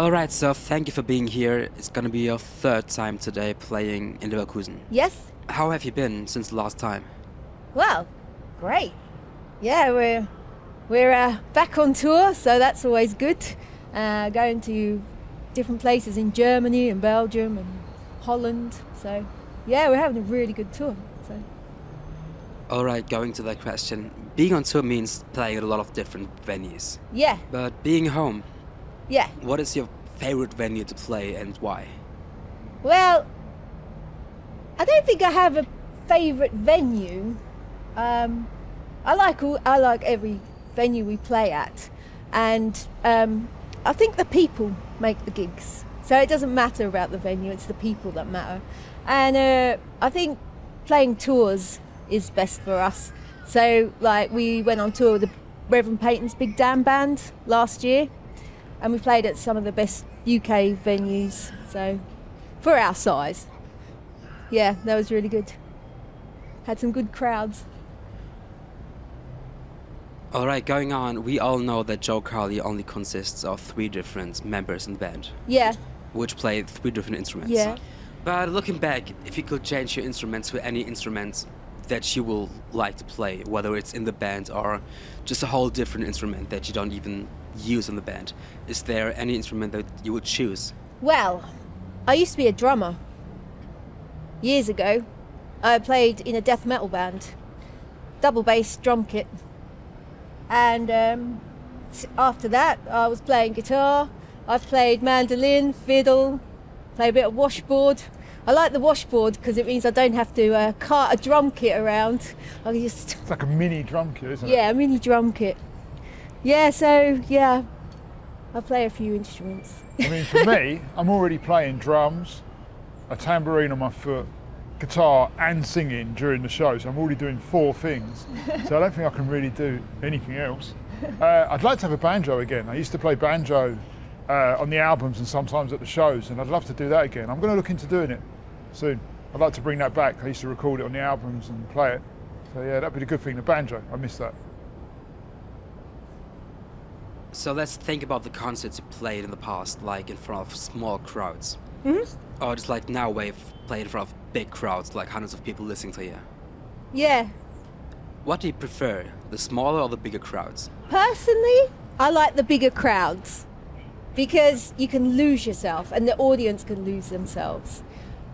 Alright, so thank you for being here. It's gonna be your third time today playing in Leverkusen. Yes. How have you been since the last time? Well, great. Yeah, we're back on tour, so that's always good. Going to different places in Germany and Belgium and Holland. So, yeah, we're having a really good tour. So. Alright, going to that question. Being on tour means playing at a lot of different venues. Yeah. But being home, yeah. What is your favorite venue to play and why? Well, I don't think I have a favourite venue. I like every venue we play at, and I think the people make the gigs. So it doesn't matter about the venue; it's the people that matter. And I think playing tours is best for us. So, like, we went on tour with the Reverend Peyton's Big Damn Band last year, and we played at some of the best UK venues. So, for our size, yeah, that was really good. Had some good crowds. Alright, going on, we all know that Joe Carley only consists of 3 different members in the band. Yeah. Which play 3 different instruments. Yeah. But looking back, if you could change your instrument to any instrument that you will like to play, whether it's in the band or just a whole different instrument that you don't even use in the band, is there any instrument that you would choose? Well, I used to be a drummer. Years ago, I played in a death metal band, double bass drum kit. And after that, I was playing guitar. I've played mandolin, fiddle, play a bit of washboard. I like the washboard because it means I don't have to cart a drum kit around. I can just... It's like a mini drum kit, isn't it? Yeah, a mini drum kit. Yeah, so, yeah, I play a few instruments. I mean, for me, I'm already playing drums, a tambourine on my foot, guitar and singing during the show, so I'm already doing 4 things. So I don't think I can really do anything else. I'd like to have a banjo again. I used to play banjo on the albums and sometimes at the shows, and I'd love to do that again. I'm going to look into doing it soon. I'd like to bring that back. I used to record it on the albums and play it. So yeah, that'd be the good thing, the banjo. I miss that. So let's think about the concerts you played in the past, like in front of small crowds. Mm-hmm. Or just like now where you've played in front of big crowds, like hundreds of people listening to you. Yeah. What do you prefer, the smaller or the bigger crowds? Personally, I like the bigger crowds because you can lose yourself and the audience can lose themselves.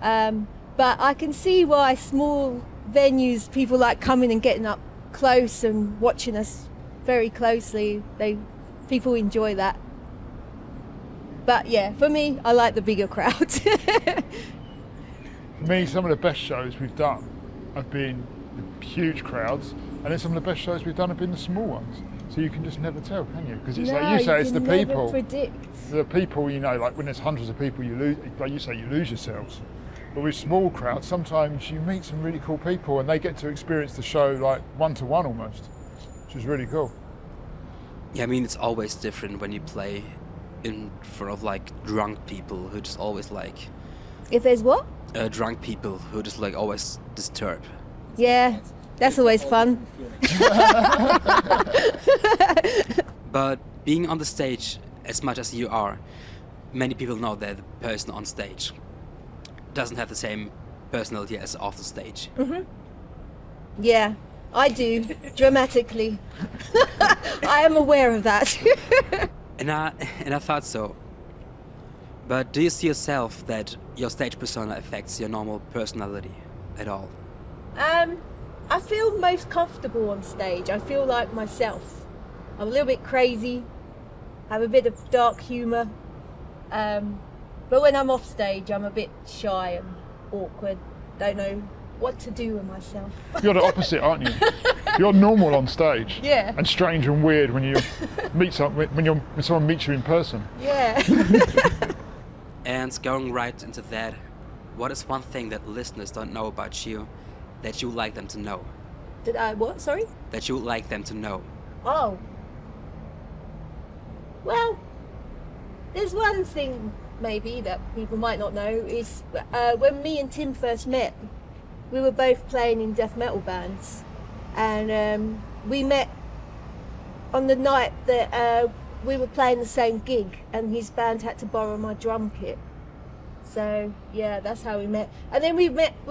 But I can see why small venues, people like coming and getting up close and watching us very closely. People enjoy that. But yeah, for me, I like the bigger crowds. For me, some of the best shows we've done have been the huge crowds, and then some of the best shows we've done have been the small ones. So you can just never tell, can you? Because it's like you say, it's the people. Predict. The people, you know, like when there's hundreds of people, you lose. Like you say, you lose yourselves. But with small crowds, sometimes you meet some really cool people, and they get to experience the show like 1-to-1 almost, which is really cool. Yeah, I mean, it's always different when you play in front of like drunk people who just always like... If there's what? Drunk people who just like always disturb. Yeah, that's always fun. But being on the stage as much as you are, many people know that the person on stage doesn't have the same personality as off the stage. Mm-hmm. Yeah, I do, dramatically. I am aware of that. And I thought so. But do you see yourself that your stage persona affects your normal personality at all? I feel most comfortable on stage. I feel like myself. I'm a little bit crazy, have a bit of dark humour. But when I'm off stage, I'm a bit shy and awkward. Don't know what to do with myself. You're the opposite, aren't you? You're normal on stage. Yeah. And strange and weird when you meet when someone meets you in person. Yeah. And going right into that, what is one thing that listeners don't know about you that you would like them to know? Did I what? Sorry? That you would like them to know. Oh. Well, there's one thing maybe that people might not know is when me and Tim first met, we were both playing in death metal bands, and we met on the night that we were playing the same gig, and his band had to borrow my drum kit. So yeah, that's how we met. And then we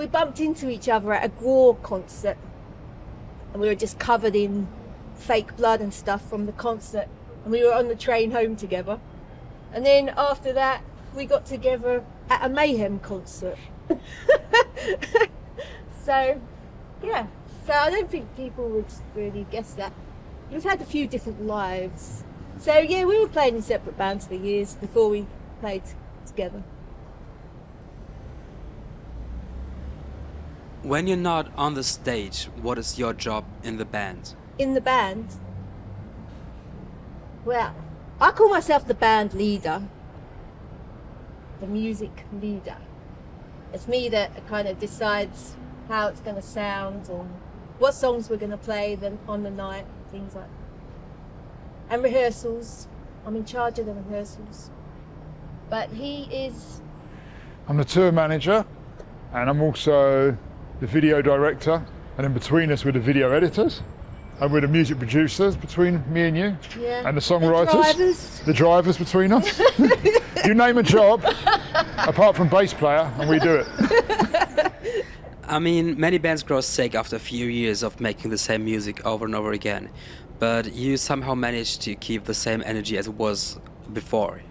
bumped into each other at a Gore concert, and we were just covered in fake blood and stuff from the concert, and we were on the train home together. And then after that, we got together at a Mayhem concert. So yeah, so I don't think people would really guess that. We've had a few different lives. So yeah, we were playing in separate bands for years before we played together. When you're not on the stage, what is your job in the band? In the band, well, I call myself the band leader, the music leader. It's me that kind of decides how it's going to sound and what songs we're going to play on the night, things like that. And rehearsals. I'm in charge of the rehearsals. But I'm the tour manager, and I'm also the video director, and in between us we're the video editors, and we're the music producers between me and you, yeah, and the songwriters, the drivers between us. You name a job, apart from bass player, and we do it. I mean, many bands grow sick after a few years of making the same music over and over again, but you somehow managed to keep the same energy as it was before.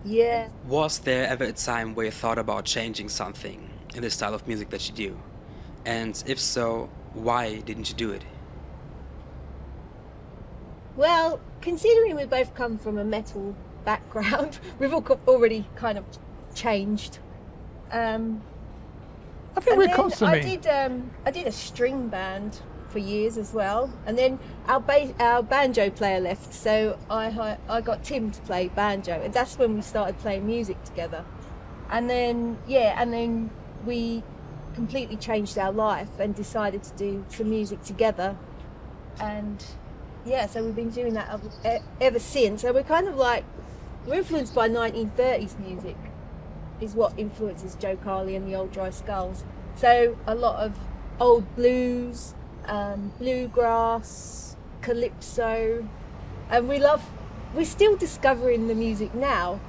Yeah. Was there ever a time where you thought about changing something in the style of music that you do? And if so, why didn't you do it? Well, considering we both come from a metal background, we've already kind of changed. I think we're constantly... I did a string band for years as well, and then our banjo player left, so I got Tim to play banjo, and that's when we started playing music together. And then we completely changed our life and decided to do some music together, and yeah, so we've been doing that ever since. So we're kind of like, we're influenced by 1930s music is what influences Joe Carley and the Old Dry Skulls. So a lot of old blues, bluegrass, calypso, and we're still discovering the music now,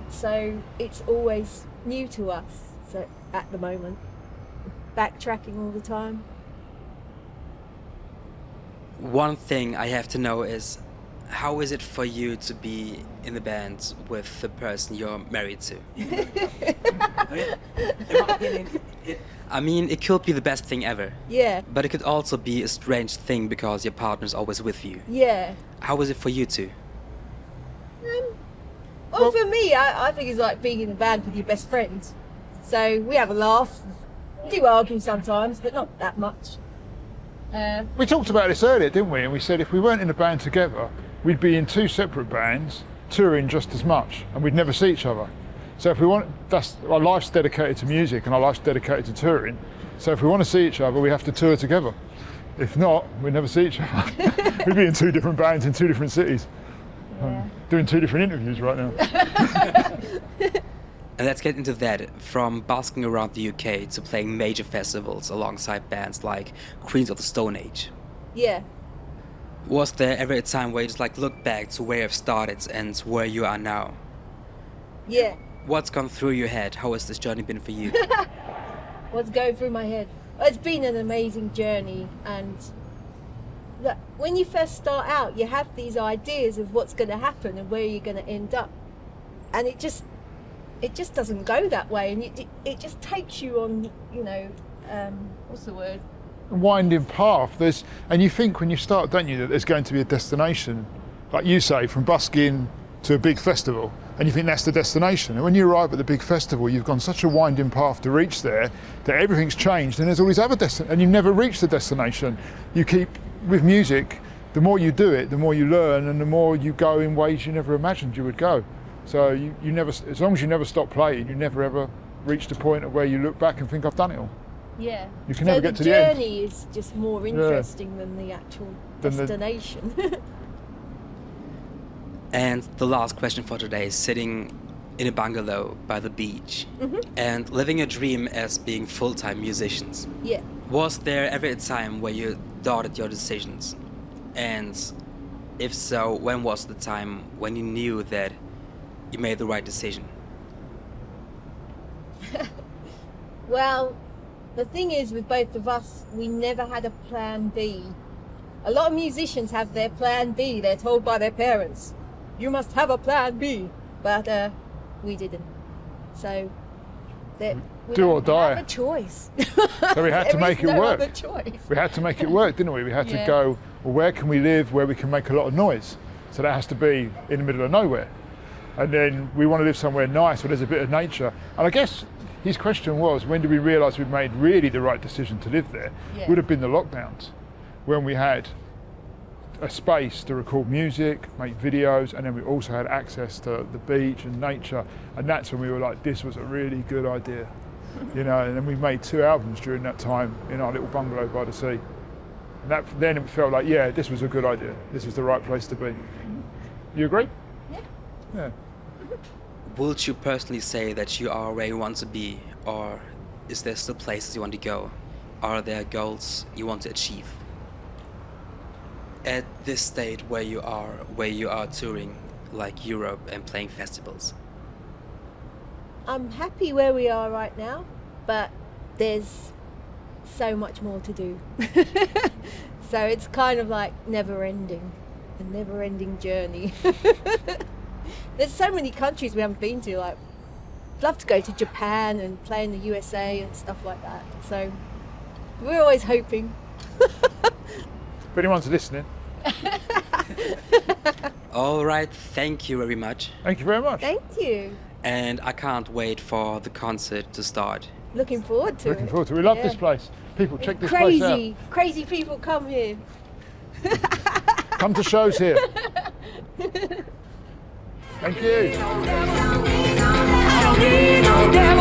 so it's always new to us. So at the moment, backtracking all the time. One thing I have to know is, how is it for you to be in the band with the person you're married to? I mean, it could be the best thing ever. Yeah. But it could also be a strange thing because your partner's always with you. Yeah. How is it for you two? Well, for me, I think it's like being in a band with your best friends. So we have a laugh. We do argue sometimes, but not that much. We talked about this earlier, didn't we? And we said if we weren't in a band together, we'd be in two separate bands, touring just as much, and we'd never see each other. So if we want, our life's dedicated to music and our life's dedicated to touring. So if we want to see each other, we have to tour together. If not, we'd never see each other. We'd be in two different bands in two different cities. Yeah. Doing two different interviews right now. And let's get into that. From busking around the UK to playing major festivals alongside bands like Queens of the Stone Age. Yeah. Was there ever a time where you just look back to where you've started and where you are now? Yeah. What's gone through your head? How has this journey been for you? What's going through my head? Well, it's been an amazing journey, and look, when you first start out, you have these ideas of what's going to happen and where you're going to end up, and it just doesn't go that way, and it just takes you on, what's the word? A winding path. And you think when you start, don't you, that there's going to be a destination, like you say, from busking to a big festival, and you think that's the destination. And when you arrive at the big festival, you've gone such a winding path to reach there that everything's changed, and there's all these other destinations, and you never reach the destination. You keep, with music, the more you do it, the more you learn, and the more you go in ways you never imagined you would go. So you never, as long as you never stop playing, you never ever reach the point of where you look back and think, I've done it all. Yeah. You can never get to the end. The journey is just more interesting than the actual destination. And the last question for today is sitting in a bungalow by the beach and living a dream as being full-time musicians. Yeah. Was there ever a time where you doubted your decisions? And If so, when was the time when you knew that you made the right decision? Well, the thing is with both of us, we never had a plan B. A lot of musicians have their plan B. They're told by their parents, you must have a plan B. But we didn't. So we Do or die. have a choice. So we had to make it There is no work. other choice. We had to make it work, didn't we? We had to Yeah. go, well, where can we live where we can make a lot of noise? So that has to be in the middle of nowhere. And then we want to live somewhere nice where there's a bit of nature. And I guess his question was, when did we realise we'd made really the right decision to live there? Yeah. Would have been the lockdowns, when we had a space to record music, make videos, and then we also had access to the beach and nature. And that's when we were like, this was a really good idea. You know, and then we made 2 albums during that time in our little bungalow by the sea. And then it felt like, yeah, this was a good idea. This was the right place to be. You agree? Yeah. Yeah. Would you personally say that you are where you want to be, or is there still places you want to go? Are there goals you want to achieve? At this state where you are touring like Europe and playing festivals. I'm happy where we are right now, but there's so much more to do. So it's kind of like a never-ending journey. There's so many countries we haven't been to. Like, I'd love to go to Japan and play in the USA and stuff like that. So we're always hoping. If anyone's listening, All right, thank you very much. thank you very much. Thank you. And I can't wait for the concert to start. Looking forward to Looking it. forward to it. We love Yeah. this place. People, check this place out. Crazy people come here. Come to shows here. Thank you. I don't need no damn